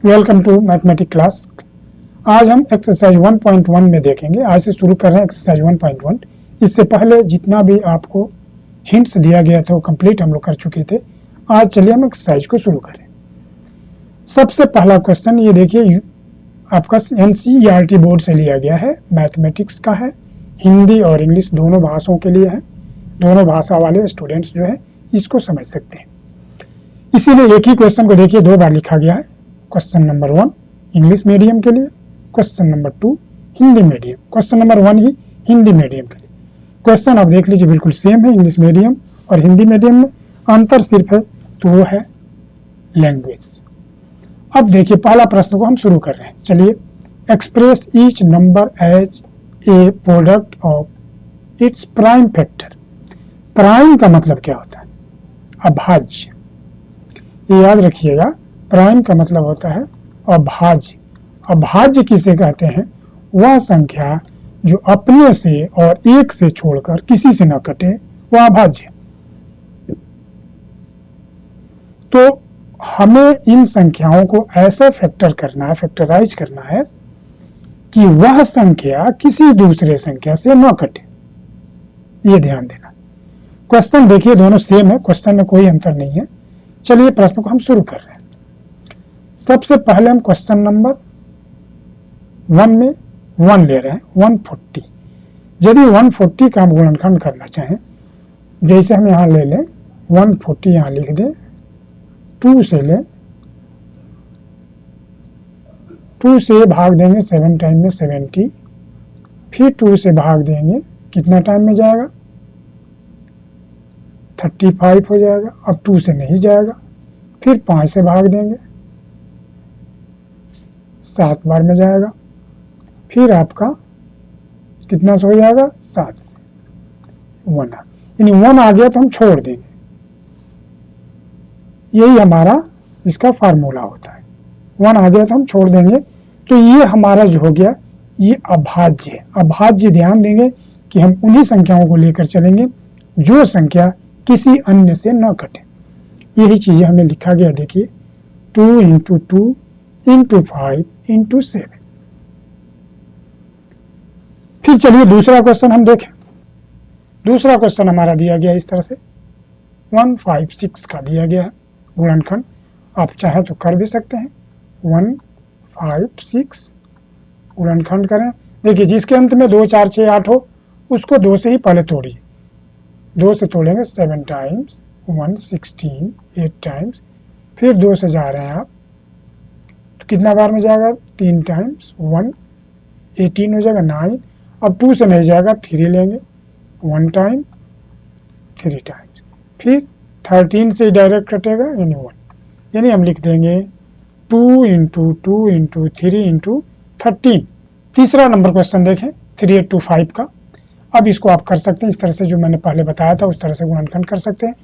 Welcome to mathematics class. आज हम exercise 1.1 में देखेंगे। आज से शुरू कर रहे हैं एक्सरसाइज 1.1। इससे पहले जितना भी आपको हिंट्स दिया गया था वो कंप्लीट हम लोग कर चुके थे। आज चलिए हम एक्सरसाइज को शुरू करें। सबसे पहला क्वेश्चन ये देखिए, आपका NCERT बोर्ड से लिया गया है, मैथमेटिक्स का है, हिंदी और इंग्लिश दोनों भाषाओं के लिए है। दोनों भाषा वाले स्टूडेंट्स जो है इसको समझ सकते हैं। इसीलिए एक ही क्वेश्चन को देखिए दो बार लिखा गया है। क्वेश्चन नंबर 1 इंग्लिश मीडियम के लिए, question number 2 Hindi medium. Question number 1 ही हिंदी मीडियम के लिए। क्वेश्चन आप देख लीजिए बिल्कुल सेम है, इंग्लिश मीडियम और हिंदी मीडियम में अंतर सिर्फ है तो वो है लैंग्वेज। अब देखिए पहला प्रश्न को हम शुरू कर रहे हैं। चलिए, express each number as a product of its prime factor. Prime का मतलब क्या होता है? अभाज्य। ये याद रखिएगा, प्राइम का मतलब होता है अभाज्य। अभाज्य किसे कहते हैं? वह संख्या जो अपने से और एक से छोड़कर किसी से न कटे, वह अभाज्य। तो हमें इन संख्याओं को ऐसा फैक्टर करना है, फैक्टराइज करना है कि वह संख्या किसी दूसरे संख्या से न कटे। ये ध्यान देना। क्वेश्चन देखिए दोनों सेम है, क्वेश्चन में कोई अंतर नहीं है। चलिए प्रश्न को हम शुरू कर रहे हैं। सबसे पहले हम क्वेश्चन नंबर 1 में 1 ले रहे हैं, 140। यदि 140 का हम गुणनखंड करना चाहें, जैसे हम यहाँ ले लें 140, यहाँ लिख दें, 2 से लें, 2 से भाग देंगे 7 टाइम में 70, फिर 2 से भाग देंगे, कितना टाइम में जाएगा? 35 हो जाएगा। अब 2 से नहीं जाएगा, फिर 5 से भाग देंगे, 7 बार में जाएगा, फिर आपका कितना से हो जाएगा? 7 से 1 यानी 1 आ गया तो हम छोड़ देंगे। यही हमारा इसका फार्मूला होता है। 1 आ गया तो हम छोड़ देंगे। तो ये हमारा जो हो गया ये अभाज्य है। अभाज्य ध्यान देंगे कि हम उन्हीं संख्याओं को लेकर चलेंगे जो संख्या किसी अन्य से न कटे। यही चीजें हमें लिखा गया, देखिए 2 × 2 × 5 × 7। फिर चलिए दूसरा क्वेश्चन हम देखें। दूसरा क्वेश्चन हमारा दिया गया इस तरह से 156 का दिया गया है गुणनखंड। आप चाहे तो कर भी सकते हैं। 156 गुणनखंड करें। देखिए जिसके अंत में 2 4 6 8 हो उसको 2 से ही पहले तोड़िए। 2 से तोड़ेंगे 7 टाइम्स 116, 8 टाइम्स, फिर 2 से जा रहे हैं आप तो कितना बार में जाएगा? 3 टाइम्स 1, 18 हो जाएगा 9। अब 2 से नहीं जाएगा, 3 लेंगे, 1 टाइम 3 टाइम्स, फिर 13 से डायरेक्ट कटेगा यानी 1। यानी हम लिख देंगे 2 × 2 × 3 × 13। तीसरा नंबर क्वेश्चन देखें 3825 का। अब इसको आप कर सकते हैं इस तरह से, जो मैंने पहले बताया था उस तरह से गुणनखंड कर सकते हैं।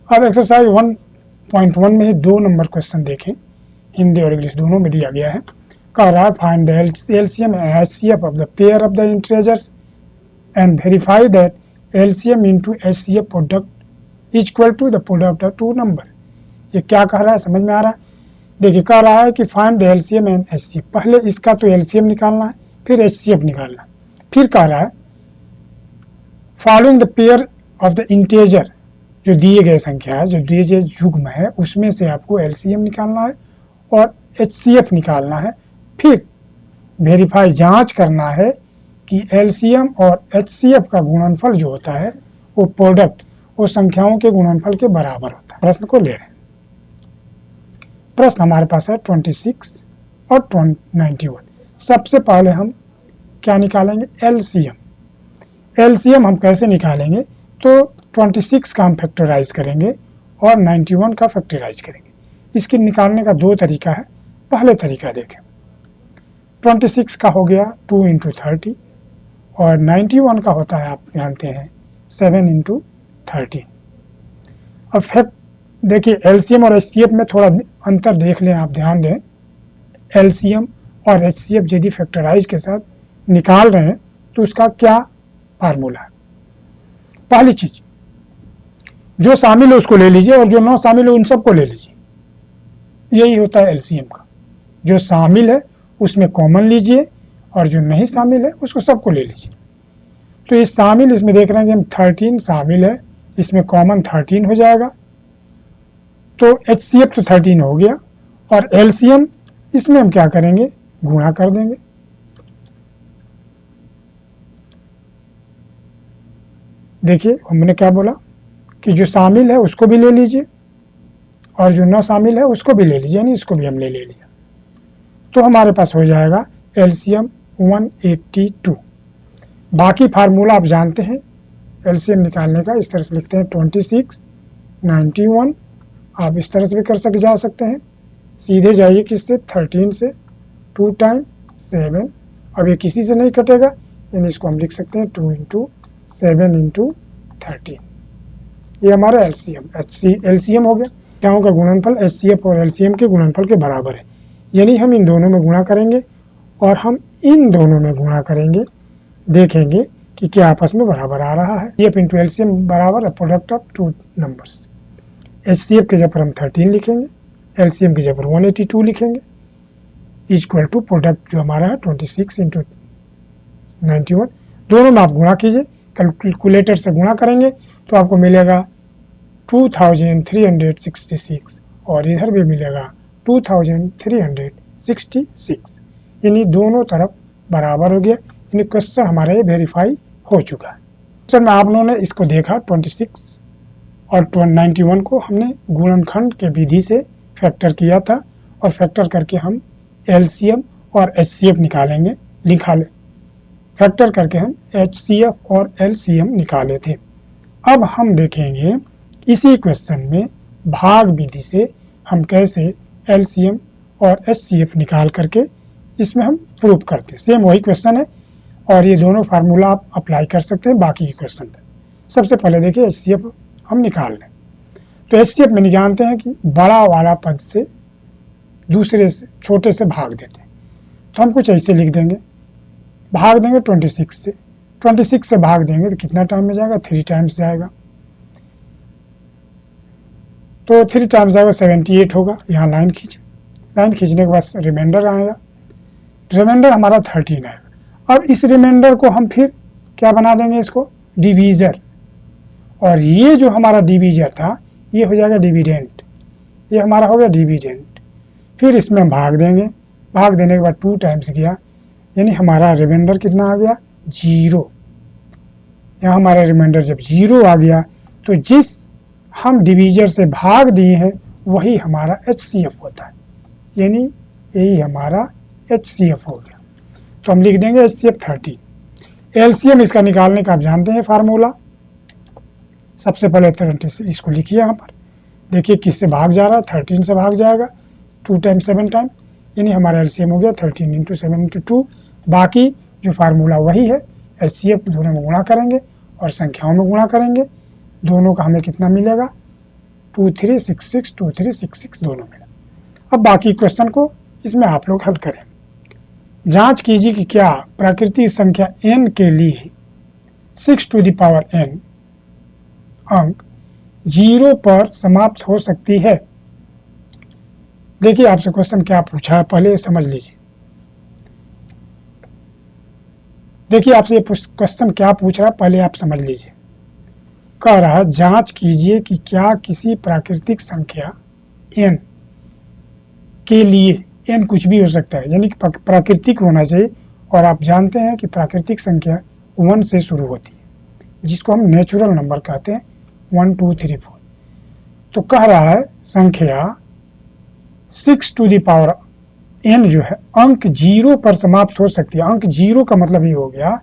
अब एक्सरसाइज 1.1 में ही 2 नंबर क्वेश्चन देखें, हिंदी और इंग्लिश दोनों में दिया गया है। कह रहा है find the LCM and HCF of the pair of the integers and verify that LCM into HCF product equal to the product of two number। ये क्या कह रहा है, समझ में आ रहा है? देखिए कह रहा है कि find the LCM and HCF। पहले इसका तो LCM निकालना है, फिर HCF निकालना है। फिर कह रहा है following the pair of the integer, जो दिए गए संख्या है, जो दिए गए युग्म है, उसमें से आपको LCM निकालना है और HCF निकालना है। फिर वेरीफाई, जांच करना है कि LCM और HCF का गुणनफल जो होता है वो प्रोडक्ट, वो संख्याओं के गुणनफल के बराबर होता है। प्रश्न को ले रहे हैं। प्रश्न हमारे पास है 26 और 91। सबसे पहले हम क्या निकालेंगे? LCM। LCM हम कैसे निकालेंगे? तो 26 का हम फैक्टराइज करेंगे और 91 का फैक्टराइज करेंगे। इसके निकालने का 2 तरीका है। पहले तरीका देखें, 26 का हो गया 2 × 30 और 91 का होता है, आप जानते हैं, 7 × 13। अब फैक्ट देखिए LCM और HCF में थोड़ा अंतर देख लें, आप ध्यान दें। LCM और HCF यदि फैक्टराइज के साथ निकाल रहे हैं तो उसका क्या फार्मूला है? पहली चीज, जो शामिल है उसको ले लीजिए और जो न शामिल है उन सबको ले लीजिए। यही होता है एलसीएम का, जो शामिल है उसमें कॉमन लीजिए और जो नहीं शामिल है उसको सबको ले लीजिए। तो ये शामिल इसमें देख रहे हैं कि हम 13 शामिल है, इसमें कॉमन 13 हो जाएगा, तो HCF तो 13 हो गया, और एलसीएम इसमें हम क्या करेंगे, गुणा कर देंगे। देखिए हमने क्या बोला कि जो शामिल है उसको भी ले लीजिए और जो न शामिल है उसको भी ले लीजिए, यानी इसको भी हमने ले लिया, तो हमारे पास हो जाएगा एलसीएम 182। बाकी फार्मूला आप जानते हैं एलसीएम निकालने का, इस तरह से लिखते हैं 26 91, आप इस तरह से भी कर जा सकते हैं, सीधे जाइए किससे, 13 से, 2 टाइम 7, अब ये किसी से नहीं कटेगा, यानी इसको हम लिख सकते हैं 2 इंटू 7 इंटू 13, ये हमारा एलसीएम हो गया। संख्याओं का गुणनफल HCF और एलसीएम के गुणनफल के बराबर है, यानी हम इन दोनों में गुणा करेंगे और हम इन दोनों में गुणा करेंगे, देखेंगे कि क्या आपस में बराबर आ रहा है। HCF इंटू एलसीएम बराबर है product of two numbers. HCF के जगह हम 13 लिखेंगे, एलसीएम की जगह 182 लिखेंगे, इक्वल टू प्रोडक्ट जो हमारा है 26 इंटू 91, दोनों में आप गुणा कीजिए, कैलकुलेटर से गुणा करेंगे तो आपको मिलेगा 2366 और इधर भी मिलेगा 2366, यानी दोनों तरफ बराबर हो गया, यानी क्वेश्चन हमारा ये वेरीफाई हो चुका है। क्वेश्चन में आप लोगों ने इसको देखा 26 और 91 को हमने गुणनखंड के विधि से फैक्टर किया था और फैक्टर करके हम एलसीएम और HCF निकालेंगे, निकाले फैक्टर करके हम HCF और एलसीएम निकाले थे। अब हम देखेंगे इसी क्वेश्चन में भाग विधि से हम कैसे एलसीएम और HCF निकाल करके इसमें हम प्रूव करते हैं। सेम वही क्वेश्चन है और ये दोनों फार्मूला आप अप्लाई कर सकते हैं बाकी के क्वेश्चन पे। सबसे पहले देखिए HCF हम निकाल लें, तो HCF में नहीं जानते हैं कि बड़ा वाला पद से दूसरे से छोटे से भाग देते हैं, तो हम कुछ ऐसे लिख देंगे, भाग देंगे 26 से, 26 से भाग देंगे तो कितना टाइम में जाएगा, 3 टाइम्स जाएगा, तो 3 टाइम्स जाएगा 78 होगा। यहाँ लाइन खींचे, लाइन खींचने के बाद रिमाइंडर आएगा, रिमाइंडर हमारा 13 आएगा। अब इस रिमाइंडर को हम फिर क्या बना देंगे, इसको डिवीजर, और ये जो हमारा डिवीजर था ये हो जाएगा डिविडेंड, ये हमारा हो गया डिविडेंड। फिर इसमें हम भाग देंगे, भाग देने के बाद 2 टाइम्स गया, यानी हमारा रिमाइंडर कितना आ गया, 0। यहाँ हमारा रिमाइंडर जब 0 आ गया तो जिस हम डिवीजर से भाग दिए हैं वही हमारा HCF होता है, यानी यही हमारा HCF हो गया। तो हम लिख देंगे HCF 13। एलसीएम इसका निकालने का आप जानते हैं फार्मूला, सबसे पहले 30 इसको लिखिए, यहाँ पर देखिए किससे भाग जा रहा है, 13 से भाग जाएगा, 2 टाइम 7 टाइम, यानी हमारा एलसीएम हो गया 13 इंटू 7 इंटू 2। बाकी जो फार्मूला वही है, HCF दोनों में गुणा करेंगे और संख्याओं में गुणा करेंगे, दोनों का हमें कितना मिलेगा, 2366 2366 दोनों मिला। अब बाकी क्वेश्चन को इसमें आप लोग हल करें। जांच कीजिए कि क्या प्राकृतिक संख्या n के लिए 6 टू द पावर n अंक 0 पर समाप्त हो सकती है। देखिए आपसे क्वेश्चन क्या पूछा है, पहले समझ लीजिए। देखिए आपसे ये क्वेश्चन क्या पूछ रहा है, पहले आप समझ लीजिए। कह रहा है जांच कीजिए कि क्या किसी प्राकृतिक संख्या n के लिए, n कुछ भी हो सकता है, यानी कि प्राकृतिक होना चाहिए, और आप जानते हैं कि प्राकृतिक संख्या 1 से शुरू होती है, जिसको हम नेचुरल नंबर कहते हैं, 1 2 3 4। तो कह रहा है संख्या 6 टू द पावर n जो है अंक 0 पर समाप्त हो सकती है। अंक 0 का मतलब ये हो गया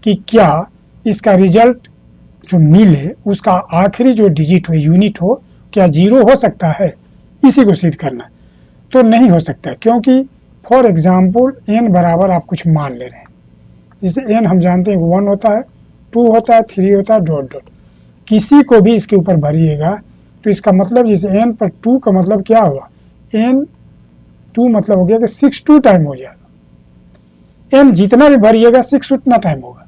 कि क्या इसका रिजल्ट जो मिले उसका आखिरी जो डिजिट हो, यूनिट हो, क्या 0 हो सकता है, इसी को सिद्ध करना। तो नहीं हो सकता, क्योंकि फॉर एग्जाम्पल n बराबर आप कुछ मान ले रहे हैं, जैसे n हम जानते हैं 1 होता है, 2 होता है, 3 होता है, डॉट डॉट, किसी को भी इसके ऊपर भरिएगा तो इसका मतलब जैसे n पर 2 का मतलब क्या हुआ, n 2 मतलब हो गया कि 6 2 टाइम हो जाएगा, n जितना भी भरिएगा 6 उतना टाइम होगा।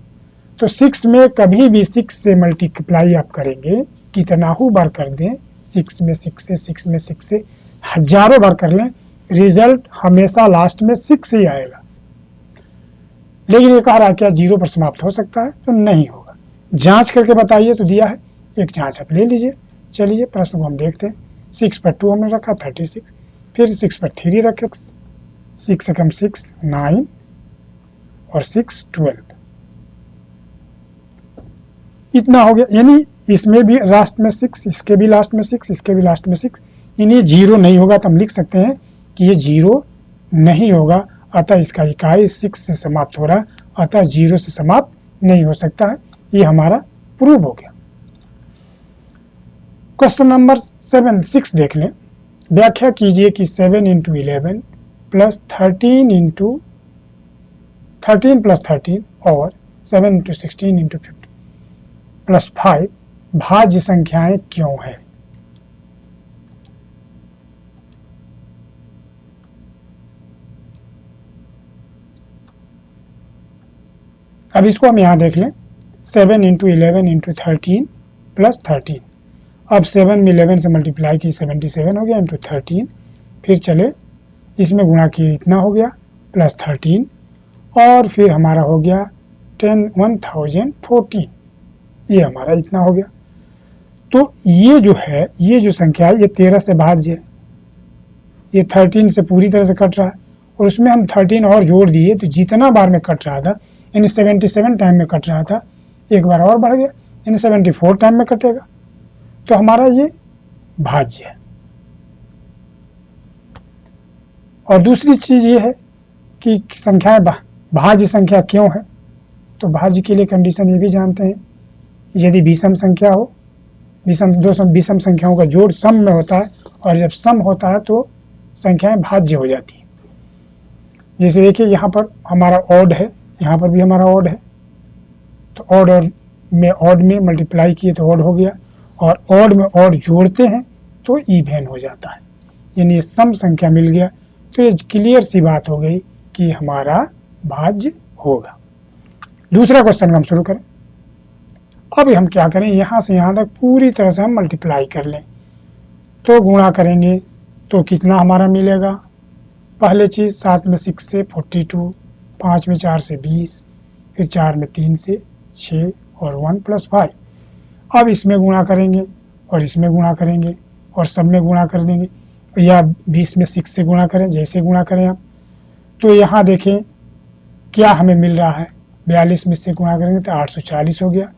तो 6 में कभी भी 6 से मल्टीप्लाई आप करेंगे, कितना बार कर दें, 6 में 6 से 6 में 6 से हजारों बार कर लें, रिजल्ट हमेशा लास्ट में 6 ही आएगा। लेकिन ये कह रहा है क्या 0 पर समाप्त हो सकता है? तो नहीं होगा। जांच करके बताइए, तो दिया है, एक जांच आप ले लीजिए। चलिए प्रश्न को हम देखते हैं। 6 पर 2 हमने रखा 36, फिर 6 पर 3 रखे, 6 एकम 6 9 और 6 12, इतना हो गया। यानी इसमें भी लास्ट में 6, इसके भी लास्ट में 6, इसके भी लास्ट में 6, यानी 0 नहीं होगा। तो हम लिख सकते हैं कि ये 0 नहीं होगा, अतः इसका इकाई 6 से समाप्त हो रहा है, अतः 0 से समाप्त नहीं हो सकता है। ये हमारा प्रूव हो गया। क्वेश्चन नंबर 6 देख लें। व्याख्या कीजिए कि 7 × 11 प्लस 13 प्लस 13 और 7 × 16 × 50 प्लस 5 भाज्य संख्याएं क्यों है? अब इसको हम यहां देख लें। 7 × 11 × 13 प्लस 13, अब 7 में 11 से मल्टीप्लाई की 77 हो गया, इंटू 13, फिर चले इसमें गुणा किए इतना हो गया, प्लस 13, और फिर हमारा हो गया 1014, ये हमारा इतना हो गया। तो ये जो है, ये जो संख्या है, ये 13 से भाज्य है, ये 13 से पूरी तरह से कट रहा है, और उसमें हम 13 और जोड़ दिए, तो जितना बार में कट रहा था, यानी 77 टाइम में कट रहा था, एक बार और बढ़ गया, यानी 74 टाइम में कटेगा। तो हमारा ये भाज्य है। और दूसरी चीज ये है कि संख्याएं भाज्य संख्या क्यों है? तो भाज्य के लिए कंडीशन ये भी जानते हैं, यदि विषम संख्या हो, दो विषम संख्याओं का जोड़ सम में होता है, और जब सम होता है तो संख्याएं भाज्य हो जाती है। जैसे देखिए यहाँ पर हमारा ऑड है, यहाँ पर भी हमारा ऑड है, तो ऑड में मल्टीप्लाई किए तो ऑड हो गया, और ऑड में ऑड जोड़ते हैं तो इवन हो जाता है, यानी ये सम संख्या मिल गया। तो ये क्लियर सी बात हो गई कि हमारा भाज्य होगा। दूसरा क्वेश्चन हम शुरू करें। अब हम क्या करें, यहां से यहां तक पूरी तरह से हम मल्टीप्लाई कर लें, तो गुणा करेंगे तो कितना हमारा मिलेगा? पहले चीज 7 में 6 से 42, 5 में 4 से 20, फिर 4 में 3 से 6 और 1 + 5। अब इसमें गुणा करेंगे और इसमें गुणा करेंगे और सब में गुणा कर देंगे, या 20 में 6 से गुणा करें, जैसे गुणा करें आप। तो यहाँ देखें क्या हमें मिल रहा है, 42 में से गुणा करेंगे तो 840 हो गया,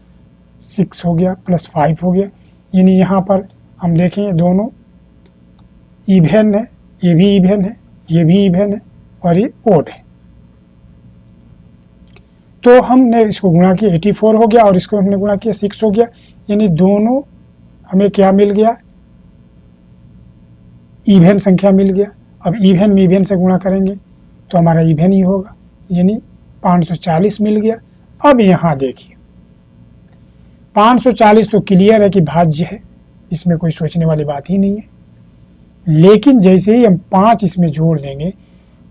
6 हो गया प्लस 5 हो गया, यानी यहाँ पर हम देखें दोनों इवन है, ये भी इवन है, ये भी इवन है, और ये ओड है। तो हमने इसको गुणा किया 84 हो गया, और इसको हमने गुणा किया 6 हो गया, यानी दोनों हमें क्या मिल गया? इवन संख्या मिल गया। अब इवन में इवन से गुणा करेंगे तो हमारा इवन ही होगा, यानी 540 मिल गया। अब यहाँ देखिए 540 तो क्लियर है कि भाज्य है, इसमें कोई सोचने वाली बात ही नहीं है। लेकिन जैसे ही हम 5 इसमें जोड़ देंगे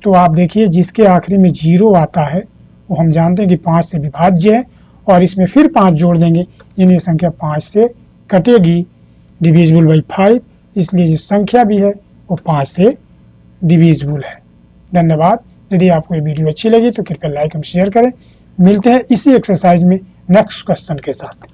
तो आप देखिए जिसके आखिरी में 0 आता है वो हम जानते हैं कि 5 से विभाज्य है, और इसमें फिर 5 जोड़ देंगे, यानी संख्या 5 से कटेगी, डिविजिबल बाई 5, इसलिए जो संख्या भी है वो 5 से डिविजिबल है। धन्यवाद। यदि आपको ये वीडियो अच्छी लगी तो कृपया लाइक एवं शेयर करें। मिलते हैं इसी एक्सरसाइज में नेक्स्ट क्वेश्चन के साथ।